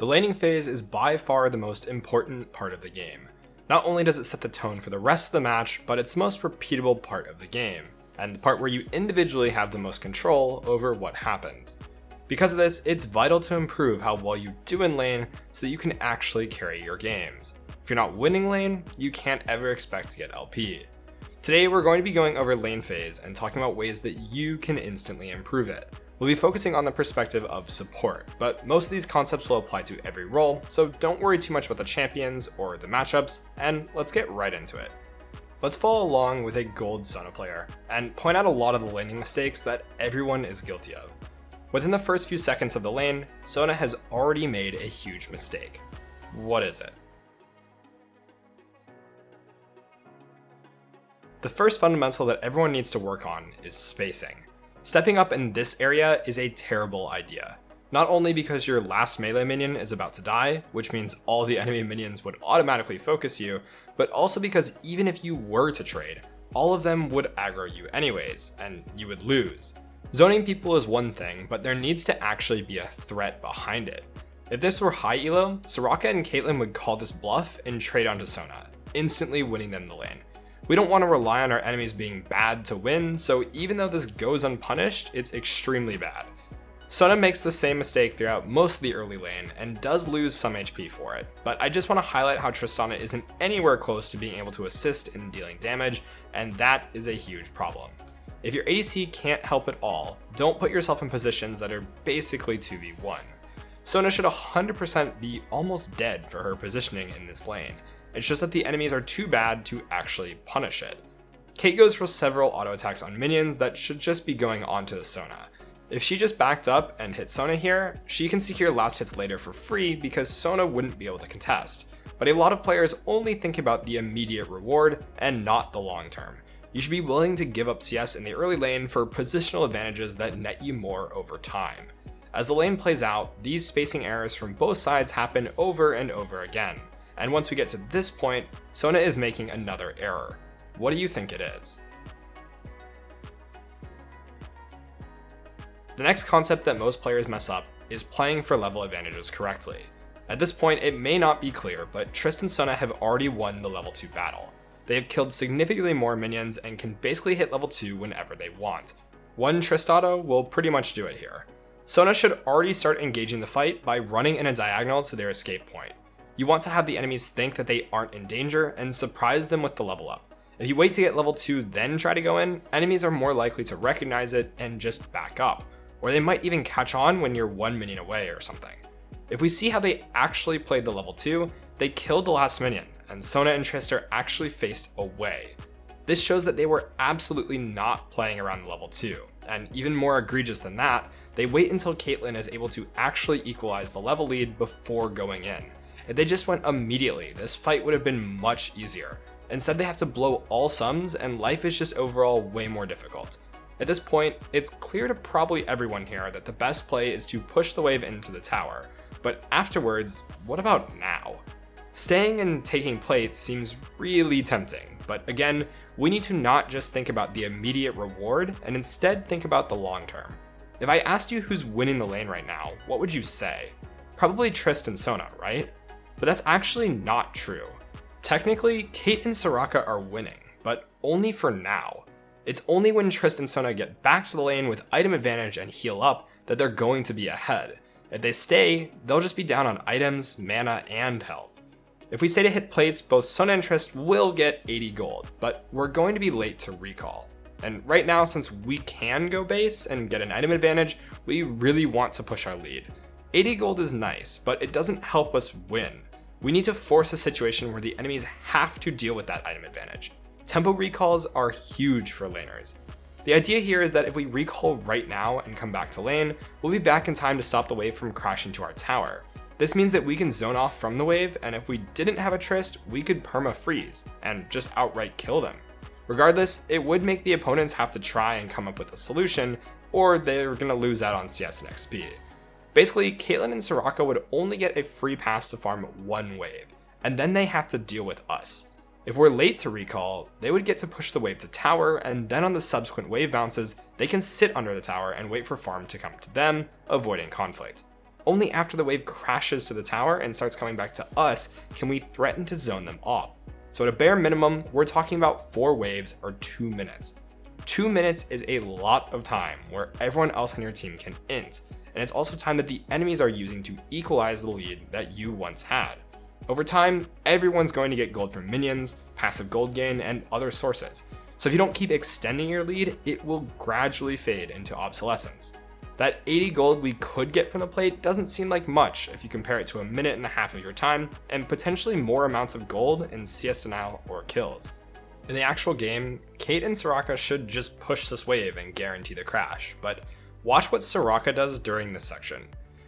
The laning phase is by far the most important part of the game. Not only does it set the tone for the rest of the match, but it's the most repeatable part of the game, and the part where you individually have the most control over what happens. Because of this, it's vital to improve how well you do in lane so that you can actually carry your games. If you're not winning lane, you can't ever expect to get LP. Today we're going to be going over lane phase and talking about ways that you can instantly improve it. We'll be focusing on the perspective of support, but most of these concepts will apply to every role, so don't worry too much about the champions or the matchups, and let's get right into it. Let's follow along with a gold Sona player, and point out a lot of the laning mistakes that everyone is guilty of. Within the first few seconds of the lane, Sona has already made a huge mistake. What is it? The first fundamental that everyone needs to work on is spacing. Stepping up in this area is a terrible idea. Not only because your last melee minion is about to die, which means all the enemy minions would automatically focus you, but also because even if you were to trade, all of them would aggro you anyways, and you would lose. Zoning people is one thing, but there needs to actually be a threat behind it. If this were high elo, Soraka and Caitlyn would call this bluff and trade onto Sona, instantly winning them the lane. We don't want to rely on our enemies being bad to win, so even though this goes unpunished, it's extremely bad. Sona makes the same mistake throughout most of the early lane and does lose some HP for it, but I just want to highlight how Tristana isn't anywhere close to being able to assist in dealing damage, and that is a huge problem. If your ADC can't help at all, don't put yourself in positions that are basically 2v1. Sona should 100% be almost dead for her positioning in this lane. It's just that the enemies are too bad to actually punish it. Kate goes for several auto attacks on minions that should just be going onto the Sona. If she just backed up and hit Sona here, she can secure last hits later for free because Sona wouldn't be able to contest. But a lot of players only think about the immediate reward and not the long term. You should be willing to give up CS in the early lane for positional advantages that net you more over time. As the lane plays out, these spacing errors from both sides happen over and over again. And once we get to this point, Sona is making another error. What do you think it is? The next concept that most players mess up is playing for level advantages correctly. At this point, it may not be clear, but Trist and Sona have already won the level 2 battle. They have killed significantly more minions and can basically hit level 2 whenever they want. One Trist auto will pretty much do it here. Sona should already start engaging the fight by running in a diagonal to their escape point. You want to have the enemies think that they aren't in danger and surprise them with the level up. If you wait to get level 2 then try to go in, enemies are more likely to recognize it and just back up, or they might even catch on when you're 1 minion away or something. If we see how they actually played the level 2, they killed the last minion, and Sona and Trist are actually faced away. This shows that they were absolutely not playing around the level 2, and even more egregious than that, they wait until Caitlyn is able to actually equalize the level lead before going in. If they just went immediately, this fight would have been much easier. Instead, they have to blow all sums, and life is just overall way more difficult. At this point, it's clear to probably everyone here that the best play is to push the wave into the tower. But afterwards, what about now? Staying and taking plates seems really tempting, but again, we need to not just think about the immediate reward, and instead think about the long term. If I asked you who's winning the lane right now, what would you say? Probably Trist and Sona, right? But that's actually not true. Technically, Kate and Soraka are winning, but only for now. It's only when Trist and Sona get back to the lane with item advantage and heal up that they're going to be ahead. If they stay, they'll just be down on items, mana, and health. If we say to hit plates, both Sona and Trist will get 80 gold, but we're going to be late to recall. And right now, since we can go base and get an item advantage, we really want to push our lead. 80 gold is nice, but it doesn't help us win. We need to force a situation where the enemies have to deal with that item advantage. Tempo recalls are huge for laners. The idea here is that if we recall right now and come back to lane, we'll be back in time to stop the wave from crashing to our tower. This means that we can zone off from the wave, and if we didn't have a Trist, we could perma freeze and just outright kill them. Regardless, it would make the opponents have to try and come up with a solution, or they're gonna lose out on CS and XP. Basically, Caitlyn and Soraka would only get a free pass to farm one wave, and then they have to deal with us. If we're late to recall, they would get to push the wave to tower, and then on the subsequent wave bounces, they can sit under the tower and wait for farm to come to them, avoiding conflict. Only after the wave crashes to the tower and starts coming back to us can we threaten to zone them off. So at a bare minimum, we're talking about 4 waves or 2 minutes. 2 minutes is a lot of time where everyone else on your team can int, and it's also time that the enemies are using to equalize the lead that you once had. Over time, everyone's going to get gold from minions, passive gold gain, and other sources. So if you don't keep extending your lead, it will gradually fade into obsolescence. That 80 gold we could get from the plate doesn't seem like much if you compare it to a minute and a half of your time, and potentially more amounts of gold in CS denial or kills. In the actual game, Kate and Soraka should just push this wave and guarantee the crash, but watch what Soraka does during this section.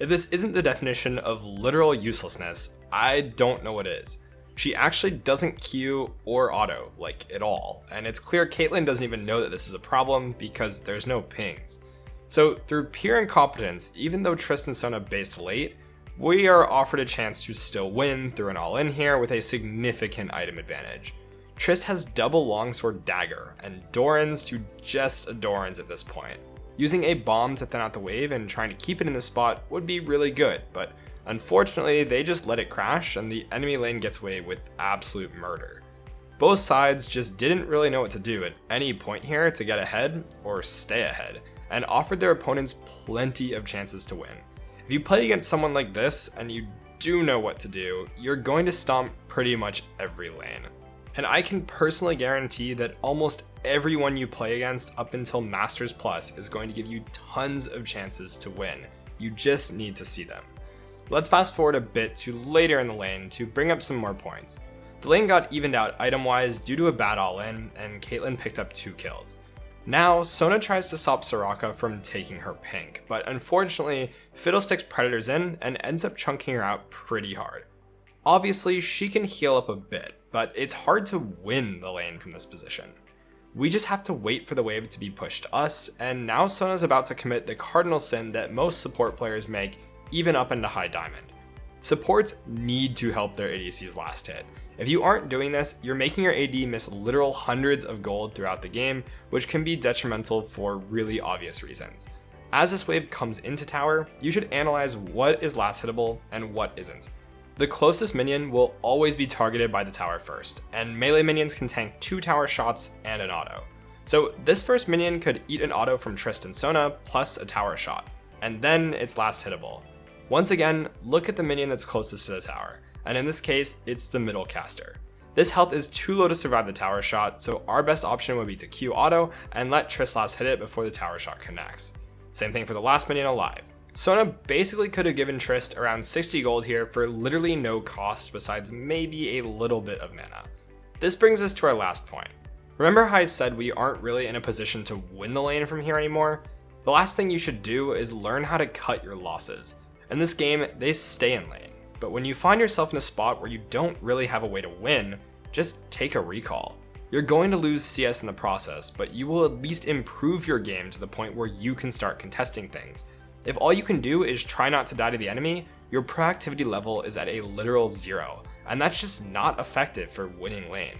If this isn't the definition of literal uselessness, I don't know what is. She actually doesn't Q or auto, like at all, and it's clear Caitlyn doesn't even know that this is a problem because there's no pings. So through pure incompetence, even though Tristan Sona based late, we are offered a chance to still win through an all-in here with a significant item advantage. Trist has double longsword dagger, and Doran's to just a Doran's at this point. Using a bomb to thin out the wave and trying to keep it in the spot would be really good, but unfortunately they just let it crash and the enemy lane gets away with absolute murder. Both sides just didn't really know what to do at any point here to get ahead or stay ahead, and offered their opponents plenty of chances to win. If you play against someone like this and you do know what to do, you're going to stomp pretty much every lane. And I can personally guarantee that almost everyone you play against up until Masters Plus is going to give you tons of chances to win. You just need to see them. Let's fast forward a bit to later in the lane to bring up some more points. The lane got evened out item-wise due to a bad all-in, and Caitlyn picked up 2 kills. Now, Sona tries to stop Soraka from taking her pink, but unfortunately, Fiddlesticks Predator's in and ends up chunking her out pretty hard. Obviously, she can heal up a bit, but it's hard to win the lane from this position. We just have to wait for the wave to be pushed to us, and now Sona's about to commit the cardinal sin that most support players make, even up into high diamond. Supports need to help their ADC's last hit. If you aren't doing this, you're making your AD miss literal hundreds of gold throughout the game, which can be detrimental for really obvious reasons. As this wave comes into tower, you should analyze what is last hittable and what isn't. The closest minion will always be targeted by the tower first, and melee minions can tank 2 tower shots and an auto. So this first minion could eat an auto from Tristan Sona plus a tower shot, and then it's last hittable. Once again, look at the minion that's closest to the tower, and in this case, it's the middle caster. This health is too low to survive the tower shot, so our best option would be to Q auto and let Triss last hit it before the tower shot connects. Same thing for the last minion alive. Sona basically could have given Trist around 60 gold here for literally no cost besides maybe a little bit of mana. This brings us to our last point. Remember how I said we aren't really in a position to win the lane from here anymore? The last thing you should do is learn how to cut your losses. In this game, they stay in lane, but when you find yourself in a spot where you don't really have a way to win, just take a recall. You're going to lose CS in the process, but you will at least improve your game to the point where you can start contesting things. If all you can do is try not to die to the enemy, your proactivity level is at a literal 0, and that's just not effective for winning lane.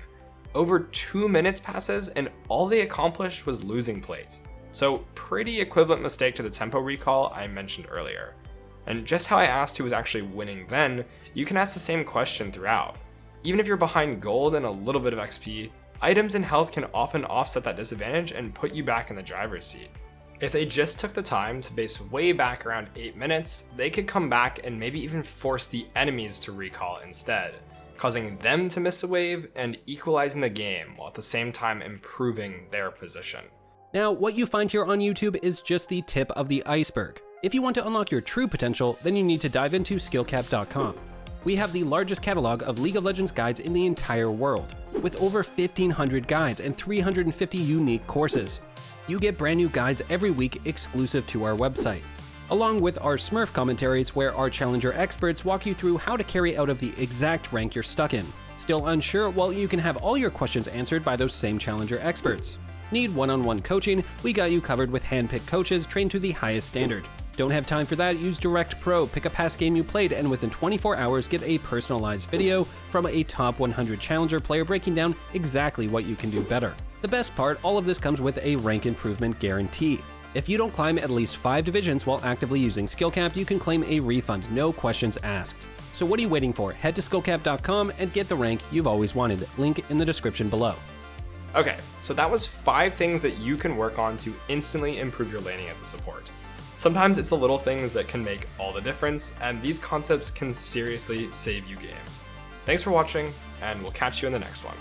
Over 2 minutes passes and all they accomplished was losing plates. So pretty equivalent mistake to the tempo recall I mentioned earlier. And just how I asked who was actually winning then, you can ask the same question throughout. Even if you're behind gold and a little bit of XP, items and health can often offset that disadvantage and put you back in the driver's seat. If they just took the time to base way back around 8 minutes, they could come back and maybe even force the enemies to recall instead, causing them to miss a wave and equalizing the game while at the same time improving their position. Now, what you find here on YouTube is just the tip of the iceberg. If you want to unlock your true potential, then you need to dive into SkillCapped.com. We have the largest catalog of League of Legends guides in the entire world, with over 1,500 guides and 350 unique courses. You get brand new guides every week exclusive to our website, along with our Smurf commentaries where our challenger experts walk you through how to carry out of the exact rank you're stuck in. Still unsure? Well, you can have all your questions answered by those same challenger experts. Need one-on-one coaching? We got you covered with hand-picked coaches trained to the highest standard. Don't have time for that? Use Direct Pro, pick a past game you played, and within 24 hours get a personalized video from a top 100 challenger player breaking down exactly what you can do better. The best part, all of this comes with a rank improvement guarantee. If you don't climb at least 5 divisions while actively using SkillCapped, you can claim a refund, no questions asked. So what are you waiting for? Head to SkillCapped.com and get the rank you've always wanted. Link in the description below. Okay, so that was 5 things that you can work on to instantly improve your laning as a support. Sometimes it's the little things that can make all the difference, and these concepts can seriously save you games. Thanks for watching, and we'll catch you in the next one.